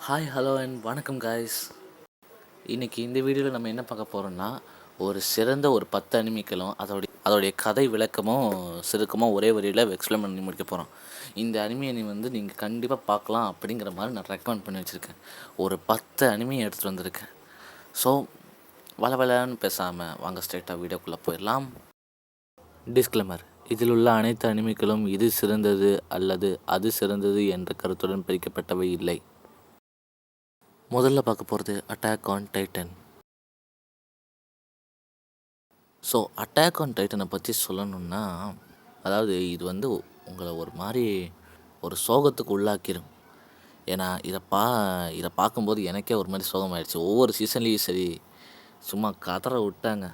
Hi hello and வணக்கம் guys. இன்றைக்கி இந்த வீடியோவில் நம்ம என்ன பார்க்க போகிறோம்னா, ஒரு சிறந்த ஒரு 10 அனிமிக்களும் அதோடைய கதை விளக்கமும் சுருக்கமாக ஒரே வரியில் எக்ஸ்பிளைன் பண்ணி முடிக்க போகிறோம். இந்த அனிமி வந்து நீங்கள் கண்டிப்பாக பார்க்கலாம் அப்படிங்கிற மாதிரி நான் ரெக்கமெண்ட் பண்ணி வச்சுருக்கேன். ஒரு 10 அனிமி எடுத்துகிட்டு வந்திருக்கேன். ஸோ வளவலன்னு பேசாமல் வாங்க ஸ்ட்ரெயிட்டாக வீடியோக்குள்ளே போயிடலாம். டிஸ்க்ளைமர்: இதில் உள்ள அனைத்து அனிமிக்களும் இது சிறந்தது அல்லது அது சிறந்தது என்ற கருத்துடன் பிரிக்கப்பட்டவை இல்லை. முதல்ல பார்க்க போகிறது attack on Titan. So attack on டைட்டனை பற்றி சொல்லணுன்னா, அதாவது இது வந்து உங்களை ஒரு மாதிரி ஒரு சோகத்துக்கு உள்ளாக்கிடும். ஏன்னா இதை பார்க்கும்போது எனக்கே ஒரு மாதிரி சோகமாயிடுச்சு. ஒவ்வொரு சீசன்லேயும் சரி சும்மா கதற விட்டாங்க.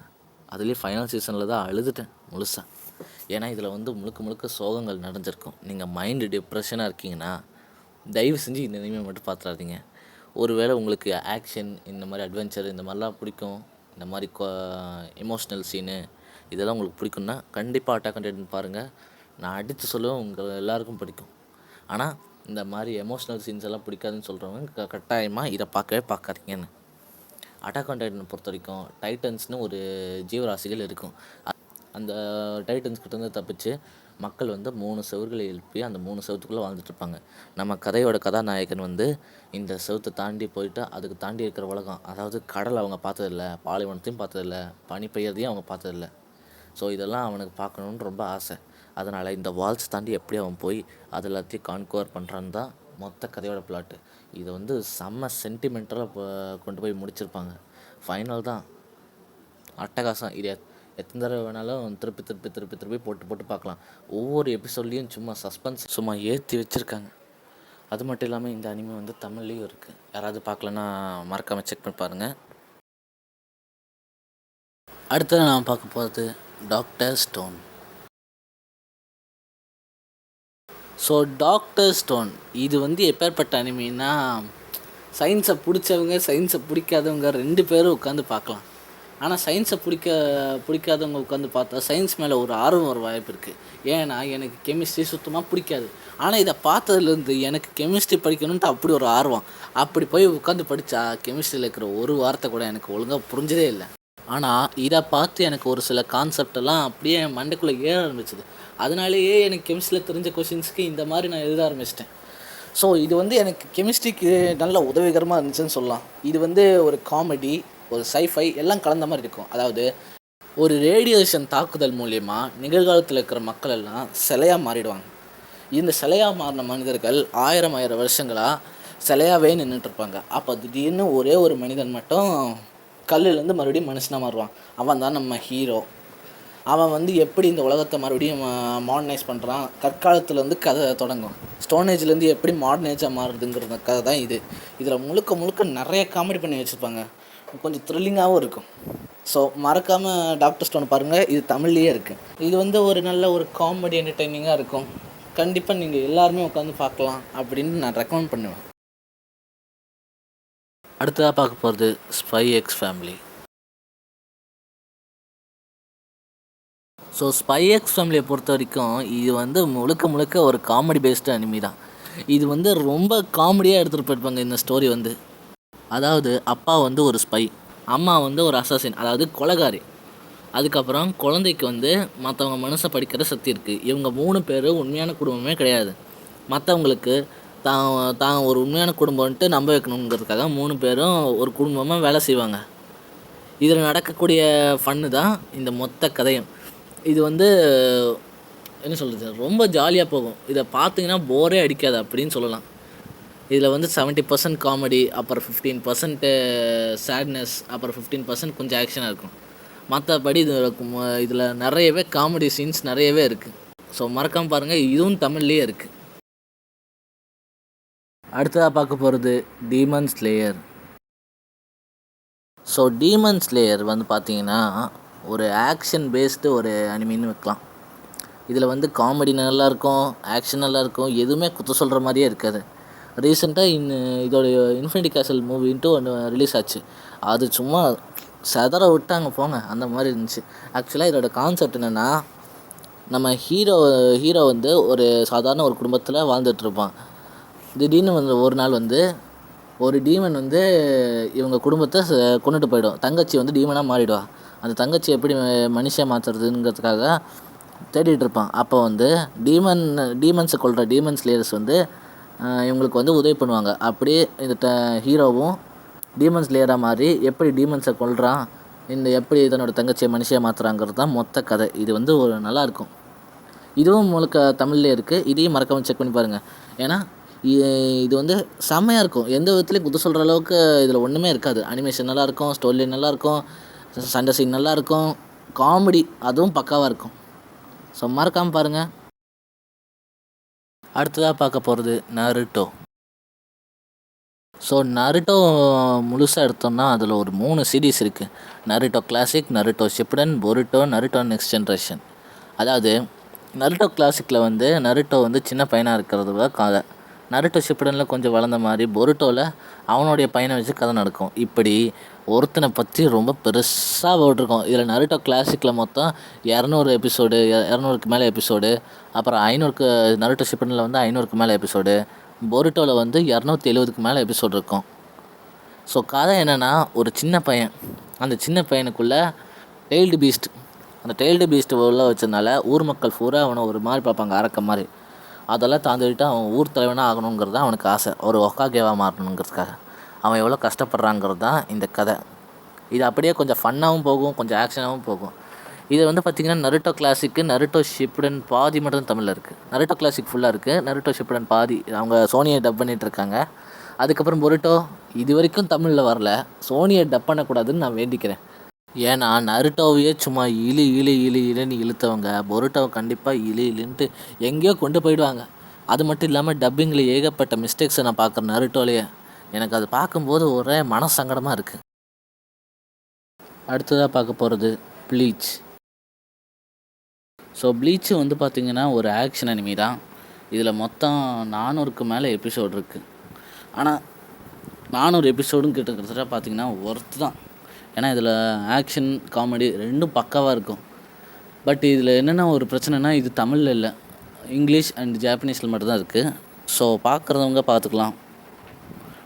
அதுலேயும் ஃபைனல் சீசனில் தான் அழுதுட்டேன் முழுசாக. ஏன்னா இதில் வந்து முழுக்க முழுக்க சோகங்கள் நடந்திருக்கும். நீங்கள் மைண்டு டிப்ரெஷனாக இருக்கீங்கன்னா தயவு செஞ்சு இந்த இனிமே மட்டும் பார்த்துடாதீங்க. ஒருவேளை உங்களுக்கு ஆக்ஷன், இந்த மாதிரி அட்வென்ச்சர், இந்த மாதிரிலாம் பிடிக்கும், இந்த மாதிரி எமோஷ்னல் சீனு இதெல்லாம் உங்களுக்கு பிடிக்கும்னா கண்டிப்பாக அட்டாக் ஆன் டைட்டன் பாருங்கள். நான் அடித்து சொல்லுவேன், உங்கள் எல்லாருக்கும் பிடிக்கும். ஆனால் இந்த மாதிரி எமோஷ்னல் சீன்ஸ் எல்லாம் பிடிக்காதுன்னு சொல்கிறவங்க கட்டாயமாக இதை பார்க்கவே பார்க்காதீங்கன்னு. அட்டாக் ஆன் டைட்டனை பொறுத்த வரைக்கும் டைட்டன்ஸ்னு ஒரு ஜீவராசிகள் இருக்கும். அந்த டைட்டன்ஸ்கிட்டேருந்து தப்பிச்சு மக்கள் வந்து 3 செவர்களை எழுப்பி அந்த 3 செவத்துக்குள்ளே வாழ்ந்துட்டுருப்பாங்க. நம்ம கதையோட கதாநாயகன் வந்து இந்த செவத்தை தாண்டி போயிட்டு அதுக்கு தாண்டி இருக்கிற உலகம், அதாவது கடல் அவங்க பார்த்ததில்ல, பாலைவனத்தையும் பார்த்ததில்ல, பனி பெய்யறதையும் அவங்க பார்த்ததில்ல. ஸோ இதெல்லாம் அவனுக்கு பார்க்கணுன்னு ரொம்ப ஆசை. அதனால் இந்த வால்ஸ் தாண்டி எப்படி அவன் போய் அது எல்லாத்தையும் கான்கவர் பண்ணுறான்னு தான் மொத்த கதையோட பிளாட்டு. இதை வந்து செம்ம சென்டிமெண்டலாக கொண்டு போய் முடிச்சிருப்பாங்க. ஃபைனல் தான் அட்டகாசம். இது எத்தனை தடவை வேணாலும் திருப்பி போட்டு பார்க்கலாம். ஒவ்வொரு எபிசோட்லேயும் சும்மா சஸ்பென்ஸ் சும்மா ஏற்றி வச்சுருக்காங்க. அது மட்டும் இல்லாமல் இந்த அனிமே வந்து தமிழ்லேயும் இருக்குது. யாராவது பார்க்கலன்னா மறக்காமல் செக் பண்ணி பாருங்கள். அடுத்தது நான் பார்க்க போகிறது doctor stone. So doctor stone இது வந்து எப்பேற்பட்ட அனிமின்னா, சயின்ஸை பிடிச்சவங்க சயின்ஸை பிடிக்காதவங்க 2 பேரும் உட்காந்து பார்க்கலாம். ஆனால் சயின்ஸை பிடிக்காதவங்க உட்காந்து பார்த்தா சயின்ஸ் மேலே ஒரு ஆர்வம் வர வாய்ப்பு இருக்குது. ஏன்னா எனக்கு கெமிஸ்ட்ரி சுத்தமாக பிடிக்காது. ஆனால் இதை பார்த்ததுலேருந்து எனக்கு கெமிஸ்ட்ரி படிக்கணுன்ட்டு அப்படி ஒரு ஆர்வம். அப்படி போய் உட்காந்து படித்தா கெமிஸ்ட்ரியில் இருக்கிற ஒரு வார்த்தை கூட எனக்கு ஒழுங்காக புரிஞ்சதே இல்லை. ஆனால் இதை பார்த்து எனக்கு ஒரு சில கான்செப்டெல்லாம் அப்படியே என் மண்டைக்குள்ளே ஏற ஆரம்பிச்சிது. அதனாலேயே எனக்கு கெமிஸ்ட்ரியில் தெரிஞ்ச கொஷின்ஸ்க்கு இந்த மாதிரி நான் எழுத ஆரம்பிச்சிட்டேன். ஸோ இது வந்து எனக்கு கெமிஸ்ட்ரிக்கு நல்ல உதவிகரமாக இருந்துச்சுன்னு சொல்லலாம். இது வந்து ஒரு காமெடி, ஒரு சைஃபை எல்லாம் கலந்த மாதிரி இருக்கும். அதாவது ஒரு ரேடியேஷன் தாக்குதல் மூலயமா நிகழ்காலத்தில் இருக்கிற மக்கள் எல்லாம் சிலையாக மாறிடுவாங்க. இந்த சிலையாக மாறின மனிதர்கள் ஆயிரம் வருஷங்களாக சிலையாகவே நின்றுட்டுருப்பாங்க. அப்போ திடீர்னு ஒரே ஒரு மனிதன் மட்டும் கல்லுலேருந்து மறுபடியும் மனுஷனாக மாறுவான். அவன் தான் நம்ம ஹீரோ. அவன் வந்து எப்படி இந்த உலகத்தை மறுபடியும் மாடர்னைஸ் பண்ணுறான், கற்காலத்துலேருந்து கதை தொடங்கும். ஸ்டோனேஜ்லேருந்து எப்படி மாடர்னைஸாக மாறுதுங்கிற கதை தான் இது. இதில் முழுக்க நிறைய காமெடி பண்ணி வச்சுருப்பாங்க. கொஞ்சம் த்ரில்லிங்காகவும் இருக்கும். ஸோ மறக்காமல் டாக்டர் ஸ்டோன் பாருங்கள். இது தமிழ்லேயே இருக்குது. இது வந்து ஒரு நல்ல ஒரு காமெடி என்டர்டெய்னிங்காக இருக்கும். கண்டிப்பாக நீங்கள் எல்லாருமே உட்காந்து பார்க்கலாம் அப்படின்னு நான் ரெக்கமெண்ட் பண்ணுவேன். அடுத்ததாக பார்க்க போகிறது spy X family. So spy X ஃபேமிலியை பொறுத்த வரைக்கும் இது வந்து முழுக்க ஒரு காமெடி பேஸ்டு அனிமி தான். இது வந்து ரொம்ப காமெடியாக எடுத்துகிட்டு போயிருப்பாங்க இந்த ஸ்டோரி வந்து. அதாவது அப்பா வந்து ஒரு ஸ்பை, அம்மா வந்து ஒரு அசாசின், அதாவது கொலைகாரி. அதுக்கப்புறம் குழந்தைக்கு வந்து மற்றவங்க மனசை படிக்கிற சக்தி இருக்குது. இவங்க 3 பேரும் உண்மையான குடும்பமே கிடையாது. மற்றவங்களுக்கு தான் ஒரு உண்மையான குடும்பம்ன்ட்டு நம்ப வைக்கணுங்கிறதுக்காக 3 பேரும் ஒரு குடும்பமாக வேலை செய்வாங்க. இதில் நடக்கக்கூடிய ஃபன்னு தான் இந்த மொத்த கதையும். இது வந்து என்ன சொல்கிறது, ரொம்ப ஜாலியாக போகும். இதை பார்த்தீங்கன்னா போரே அடிக்காது அப்படின்னு சொல்லலாம். இதில் வந்து 70% காமெடி, அப்புறம் 15% சேட்னஸ், அப்புறம் 15% கொஞ்சம் ஆக்ஷனாக இருக்கும். மற்றபடி இதில் நிறையவே காமெடி சீன்ஸ் நிறையவே இருக்குது. ஸோ மறக்காமல் பாருங்கள். இதுவும் தமிழ்லேயே இருக்குது. அடுத்ததாக பார்க்க போகிறது demon slayer. So demon slayer வந்து பார்த்திங்கன்னா ஒரு ஆக்ஷன் பேஸ்டு ஒரு அனிமின்னு வைக்கலாம். இதில் வந்து காமெடி நல்லாயிருக்கும், ஆக்ஷன் நல்லாயிருக்கும், எதுவுமே குத்த சொல்கிற மாதிரியே இருக்காது. ரீசெண்டாக இதோடைய இன்ஃபினிட்டி கேசல் மூவின்ட்டு ஒன்று ரிலீஸ் ஆச்சு. அது சும்மா செதற விட்டாங்க போங்க, அந்த மாதிரி இருந்துச்சு. ஆக்சுவலாக இதோட கான்செப்ட் என்னென்னா, நம்ம ஹீரோ வந்து ஒரு சாதாரண ஒரு குடும்பத்தில் வாழ்ந்துட்டுருப்பான். திடீர்னு வந்து ஒரு நாள் வந்து ஒரு டீமன் வந்து இவங்க குடும்பத்தை கொண்டுட்டு போயிடும். தங்கச்சி வந்து டீமனாக மாறிடுவா. அந்த தங்கச்சி எப்படி மனுஷன் மாற்றுறதுங்கிறதுக்காக தேடிட்டு இருப்பான். அப்போ வந்து டீமன்ஸை கொல்கிற டீமன் ஸ்லேயர்ஸ் வந்து இவங்களுக்கு வந்து உதவி பண்ணுவாங்க. அப்படியே இந்த ஹீரோவும் டீமன் ஸ்லேயராக மாறி எப்படி டீமன்ஸை கொல்றான், எப்படி தன்னோட தங்கச்சியை மனுஷியாக மாற்றுறாங்கிறது தான் மொத்த கதை. இது வந்து ஒரு நல்லாயிருக்கும். இதுவும் முழுக்க தமிழ்லேயே இருக்குது. இதையும் மறக்காமல் செக் பண்ணி பாருங்கள். ஏன்னா இது வந்து செம்மையாக இருக்கும். எந்த விதத்துலேயும் குத்து சொல்கிற அளவுக்கு இதில் ஒன்றுமே இருக்காது. அனிமேஷன் நல்லாயிருக்கும், ஸ்டோரி நல்லாயிருக்கும், சண்டை சீன் நல்லாயிருக்கும், காமெடி அதுவும் பக்காவாக இருக்கும். ஸோ மறக்காமல் பாருங்கள். அடுத்ததாக பார்க்க போகிறது நருட்டோ. ஸோ நருட்டோ முழுசாக எடுத்தோம்னா அதில் ஒரு 3 சீரீஸ் இருக்குது. Naruto classic, Naruto Shippuden, Boruto, Naruto next generation. அதாவது நருட்டோ கிளாசிக்கில் வந்து நருட்டோ வந்து சின்ன பையனாக இருக்கிறத கதை. நருட்டோ ஷிப்புடனில் கொஞ்சம் வளர்ந்த மாதிரி, பொருட்டோவில் அவனுடைய பையனை வச்சு கதை நடக்கும். இப்படி ஒருத்தனை பற்றி ரொம்ப பெருசாக போட்டிருக்கோம். இதில் நருட்டோ கிளாசிக்கில் மொத்தம் 200 எபிசோடு, 200க்கு மேலே எபிசோடு. அப்புறம் 500க்கு நருட்டோ ஷிப்புடனில் வந்து 500க்கு மேலே எபிசோடு. பொருட்டோவில் வந்து 270க்கு மேலே எபிசோடு இருக்கும். ஸோ கதை என்னென்னா, ஒரு சின்ன பையன், அந்த சின்ன பையனுக்குள்ளே டெய்ல்டு பீஸ்ட், அந்த டெய்ல்டு பீஸ்ட் உள்ள வச்சதுனால ஊர் மக்கள் பூரா அவனை ஒரு மாதிரி பார்ப்பாங்க, அரக்க மாதிரி. அதெல்லாம் தாண்டிட்டு அவன் ஊர் தலைவனாக ஆகணுங்கிறது தான் அவனுக்கு ஆசை. ஒரு ஒக்காகேவாக மாறணுங்கிறதுக்காக அவன் எவ்வளோ கஷ்டப்படுறாங்கிறது தான் இந்த கதை. இது அப்படியே கொஞ்சம் ஃபன்னாகவும் போகும், கொஞ்சம் ஆக்ஷனாகவும் போகும். இது வந்து பார்த்திங்கன்னா நருட்டோ கிளாசிக்கு, நருட்டோ ஷிப்புடன் பாதி மட்டும் தமிழில் இருக்குது. நருட்டோ கிளாசிக் ஃபுல்லாக இருக்குது, நருட்டோ ஷிப்புடன் பாதி அவங்க சோனியை டப் பண்ணிகிட்ருக்காங்க. அதுக்கப்புறம் பொருட்டோ இது வரைக்கும் தமிழில் வரல. சோனியை டப் பண்ணக்கூடாதுன்னு நான் வேண்டிக்கிறேன். ஏன்னா நருட்டோவையே சும்மா இழுன்னு இழுத்தவங்க பொருட்டோவை கண்டிப்பாக இழுன்ட்டு எங்கேயோ கொண்டு போயிடுவாங்க. அது மட்டும் இல்லாமல் டப்பிங்கில் ஏகப்பட்ட மிஸ்டேக்ஸை நான் பார்க்குறேன் நருட்டோலையே. எனக்கு அது பார்க்கும்போது ஒரே மனசங்கடமாக இருக்குது. அடுத்ததாக பார்க்க போகிறது ப்ளீச். ஸோ ப்ளீச்சு வந்து பார்த்திங்கன்னா ஒரு ஆக்ஷன் அனிமி தான். இதில் மொத்தம் 400க்கு மேலே எபிசோடு இருக்குது. ஆனால் 400 எபிசோடும் கிட்டத்தட்ட பார்த்திங்கன்னா ஒர்த்து தான். ஏன்னா இதில் ஆக்ஷன் காமெடி ரெண்டும் பக்காவாக இருக்கும். பட் இதில் என்னென்ன ஒரு பிரச்சனைனா, இது தமிழில் இல்லை, இங்கிலீஷ் அண்ட் ஜாப்பனீஸில் மட்டும்தான் இருக்குது. ஸோ பார்க்குறவங்க பார்த்துக்கலாம்.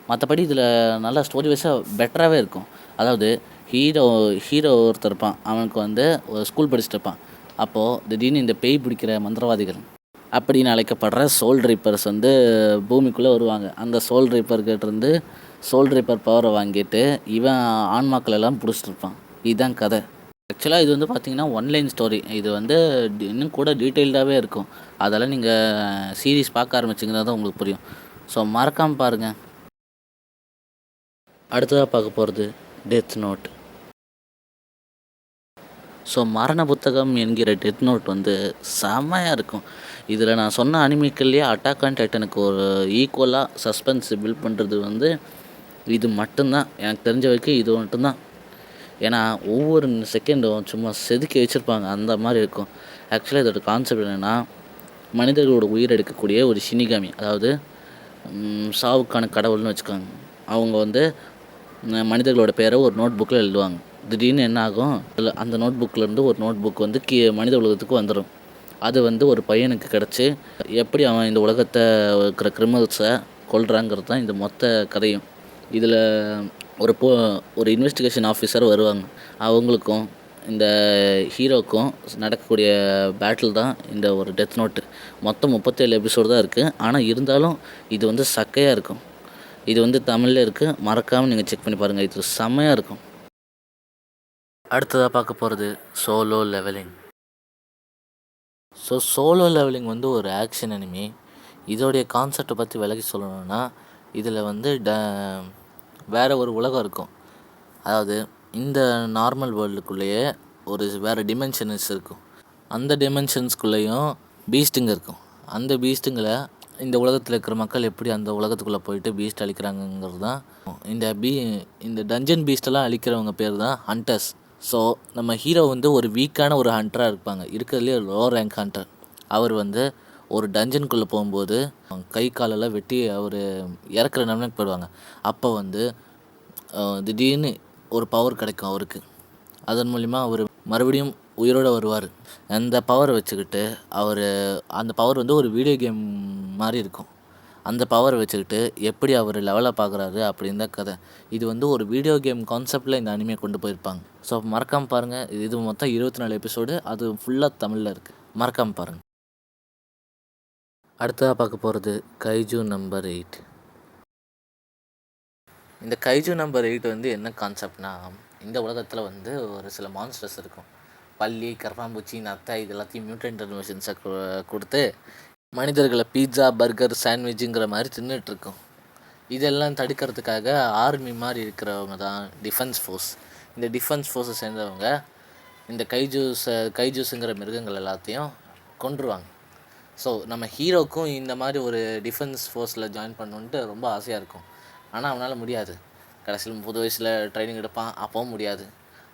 மற்றபடி இதில் நல்லா ஸ்டோரி வைஸாக பெட்டராகவே இருக்கும். அதாவது ஹீரோ ஒருத்தர் இருப்பான். அவனுக்கு வந்து ஒரு ஸ்கூல் படிச்சுட்டு இருப்பான். அப்போது திடீர்னு இந்த பேய் பிடிக்கிற மந்திரவாதிகள் அப்படின்னு அழைக்கப்படுற சோல் ரீப்பர்ஸ் வந்து பூமிக்குள்ளே வருவாங்க. அந்த சோல் ரீப்பர்கிட்டேருந்து சோல் ரீப்பர் பவரை வாங்கிட்டு இவன் ஆன்மாக்கள் எல்லாம் பிடிச்சிட்டு இருப்பான். இதுதான் கதை. ஆக்சுவலாக இது வந்து பார்த்திங்கன்னா ஒன்லைன் ஸ்டோரி. இது வந்து இன்னும் கூட டீட்டெயில்டாகவே இருக்கும். அதெல்லாம் நீங்கள் சீரீஸ் பார்க்க ஆரம்பிச்சிங்கன்னா தான் உங்களுக்கு புரியும். ஸோ மறக்காமல் பாருங்கள். அடுத்ததாக பார்க்க போகிறது டெத் நோட். ஸோ மரண புத்தகம் என்கிற டெத் நோட் வந்து செம்மையாக இருக்கும். இதில் நான் சொன்ன அனிமிக்கல்லையே அட்டாக் ஆன் டைட்டனுக்கு ஒரு ஈக்குவலாக சஸ்பென்ஸ் பில்ட் பண்ணுறது வந்து இது மட்டும்தான். எனக்கு தெரிஞ்ச வரைக்கும் இது மட்டும்தான். ஏன்னா ஒவ்வொரு செகண்டும் சும்மா செதுக்கி வச்சுருப்பாங்க, அந்த மாதிரி இருக்கும். ஆக்சுவலாக இதோட கான்செப்ட் என்னென்னா, மனிதர்களோட உயிர் எடுக்கக்கூடிய ஒரு ஷினிகாமி, அதாவது சாவுக்கான கடவுள்னு வச்சுக்கோங்க. அவங்க வந்து மனிதர்களோட பேரை ஒரு நோட் புக்கில் எழுதுவாங்க. திடீர்னு என்ன ஆகும், அந்த நோட் புக்கிலேருந்து ஒரு நோட் புக் வந்து மனித உலகத்துக்கு வந்துடும். அது வந்து ஒரு பையனுக்கு கிடச்சி எப்படி அவன் இந்த உலகத்தை இருக்கிற கிரிமினல்ஸை கொல்றாங்கிறது தான் இந்த மொத்த கதையும். இதில் ஒரு இன்வெஸ்டிகேஷன் ஆஃபீஸர் வருவாங்க. அவங்களுக்கும் இந்த ஹீரோக்கும் நடக்கக்கூடிய பேட்டில் தான் இந்த ஒரு டெத் நோட்டு. மொத்தம் 37 எபிசோடு தான் இருக்குது. ஆனால் இருந்தாலும் இது வந்து சக்கையாக இருக்கும். இது வந்து தமிழில் இருக்குது. மறக்காமல் நீங்கள் செக் பண்ணி பாருங்கள். இது செம்மையாக இருக்கும். அடுத்ததாக பார்க்க போகிறது solo leveling. So solo leveling வந்து ஒரு ஆக்ஷன் அனிமி. இதோடைய கான்செப்டை பற்றி விலகி சொல்லணும்னா, இதில் வந்து வேறு ஒரு உலகம் இருக்கும். அதாவது இந்த நார்மல் வேர்ல்டுக்குள்ளேயே ஒரு வேறு டிமென்ஷன்ஸ் இருக்கும். அந்த டிமென்ஷன்ஸ்குள்ளேயும் பீஸ்ட்டுங்க இருக்கும். அந்த பீஸ்ட்டுங்களை இந்த உலகத்தில் இருக்கிற மக்கள் எப்படி அந்த உலகத்துக்குள்ளே போயிட்டு பீஸ்ட் அழிக்கிறாங்கங்கிறது தான் இந்த டஞ்சன் பீஸ்டெல்லாம் அழிக்கிறவங்க பேர் தான் ஹண்டர்ஸ். ஸோ நம்ம ஹீரோ வந்து ஒரு வீக்கான ஒரு ஹண்டராக இருப்பாங்க. இருக்கிறதுலே லோ ரேங்க் ஹண்டர். அவர் வந்து ஒரு டஞ்சனுக்குள்ளே போகும்போது கை காலெல்லாம் வெட்டி அவர் இறக்குற நிலைமைக்கு போயிடுவாங்க. அப்போ வந்து திடீர்னு ஒரு பவர் கிடைக்கும் அவருக்கு. அதன் மூலிமா அவர் மறுபடியும் உயிரோடு வருவார். அந்த பவரை வச்சுக்கிட்டு அந்த பவர் வந்து ஒரு வீடியோ கேம் மாதிரி இருக்கும். அந்த பவர் வச்சுக்கிட்டு எப்படி அவர் லெவலப் ஆகுறாரு அப்படின்னு தான் கதை. இது வந்து ஒரு வீடியோ கேம் கான்செப்டில் இந்த அனிமே கொண்டு போயிருப்பாங்க. ஸோ மறக்காமல் பாருங்கள். இது மொத்தம் 24 எபிசோடு. அது ஃபுல்லாக தமிழில் இருக்குது. மறக்காமல் பாருங்கள். அடுத்ததாக பார்க்க போகிறது கைஜூ நம்பர் 8. இந்த கைஜூ நம்பர் 8 வந்து என்ன கான்செப்ட்னா, இந்த உலகத்தில் வந்து ஒரு சில மான்ஸ்டர்ஸ் இருக்கும். பல்லி, கரப்பாம்பூச்சி, நத்தை இது எல்லாத்தையும் மியூட்டன்ட் இன்வெஷன்ஸை கொடுத்து மனிதர்களை பீட்சா, பர்கர், சாண்ட்விட்ஜுங்கிற மாதிரி தின்னுட்ருக்கோம். இதெல்லாம் தடுக்கிறதுக்காக ஆர்மி மாதிரி இருக்கிறவங்க தான் டிஃபென்ஸ் ஃபோர்ஸ். இந்த டிஃபென்ஸ் ஃபோர்ஸை சேர்ந்தவங்க இந்த கைஜூஸுங்கிற மிருகங்கள் எல்லாத்தையும் கொன்றுவாங்க. ஸோ நம்ம ஹீரோக்கும் இந்த மாதிரி ஒரு டிஃபென்ஸ் ஃபோர்ஸில் ஜாயின் பண்ணணுன்ட்டு ரொம்ப ஆசையாக இருக்கும். ஆனால் அவனால் முடியாது. கடைசியில் 30 வயசில் ட்ரைனிங் எடுப்பான், அப்பவும் முடியாது.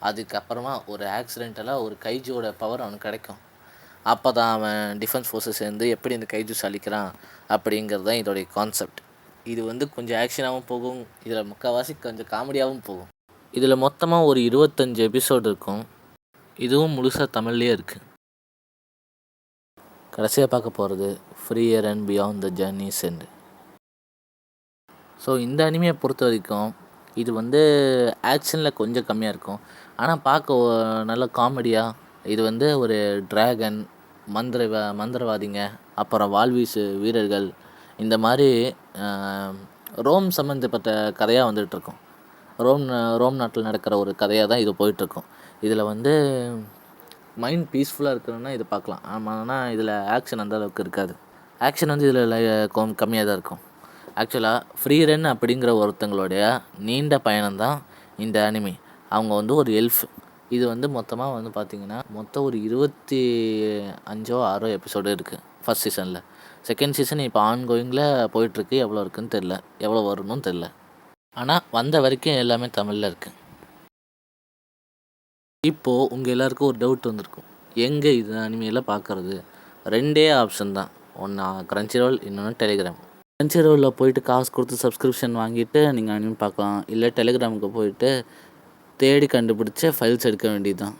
அதுக்கப்புறமா ஒரு ஆக்சிடென்டலாக ஒரு கைஜூவோட பவர் அவனுக்கு கிடைக்கும். அப்போ தான் அவன் டிஃபென்ஸ் ஃபோர்ஸை சேர்ந்து எப்படி இந்த கைஜூஸ் அழிக்கிறான் அப்படிங்கிறது தான் இதோடைய கான்செப்ட். இது வந்து கொஞ்சம் ஆக்ஷனாகவும் போகும், இதில் முக்கால்வாசி கொஞ்சம் காமெடியாகவும் போகும். இதில் மொத்தமாக ஒரு 25 எபிசோடு இருக்கும். இதுவும் முழுசாக தமிழ்லேயே இருக்குது. கடைசியாக பார்க்க போகிறது Frieren and beyond the journey's end. So இந்த அனிமையை பொறுத்த வரைக்கும் இது வந்து ஆக்ஷனில் கொஞ்சம் கம்மியாக இருக்கும், ஆனால் பார்க்க நல்ல காமெடியாக. இது வந்து ஒரு டிராகன், மந்திரவாதிங்க, அப்புறம் வால்வீசு வீரர்கள், இந்த மாதிரி ரோம் சம்மந்தப்பட்ட கதையாக வந்துகிட்ருக்கும். ரோம் நாட்டில் நடக்கிற ஒரு கதையாக தான் இது போயிட்டுருக்கும். இதில் வந்து மைண்ட் பீஸ்ஃபுல்லாக இருக்கணும்னா இதை பார்க்கலாம். ஆனால் இதில் ஆக்ஷன் அந்த அளவுக்கு இருக்காது. ஆக்ஷன் வந்து இதில் கம்மியாக தான் இருக்கும். ஆக்சுவலாக ஃப்ரீ ரன் அப்படிங்கிற ஒருத்தங்களுடைய நீண்ட பயணம் தான் இந்த அனிமி. அவங்க வந்து ஒரு எல்ஃப். இது வந்து மொத்தமாக வந்து பார்த்திங்கன்னா மொத்தம் ஒரு 25 6 எபிசோடு இருக்குது ஃபஸ்ட் சீசனில். செகண்ட் சீசன் இப்போ ஆன்கோயிங்கில் போயிட்டுருக்கு. எவ்வளோ இருக்குதுன்னு தெரில, எவ்வளோ வரணும்னு தெரில. ஆனால் வந்த வரைக்கும் எல்லாமே தமிழில் இருக்குது. இப்போது உங்கள் எல்லாருக்கும் ஒரு டவுட் வந்திருக்கும், எங்கே இது அனிமையில் பார்க்குறது? 2 ஆப்ஷன் தான். ஒன்று கிரன்ச்சிரோல், இன்னொன்று டெலிகிராம். கிரன்ச்சிரோலில் போயிட்டு காசு கொடுத்து சப்ஸ்கிரிப்ஷன் வாங்கிட்டு நீங்கள் அனிமே பார்க்கலாம். இல்லை டெலிகிராமுக்கு போயிட்டு தேடி கண்டுபிடிச்ச ஃபைல்ஸ் எடுக்க வேண்டியது தான்.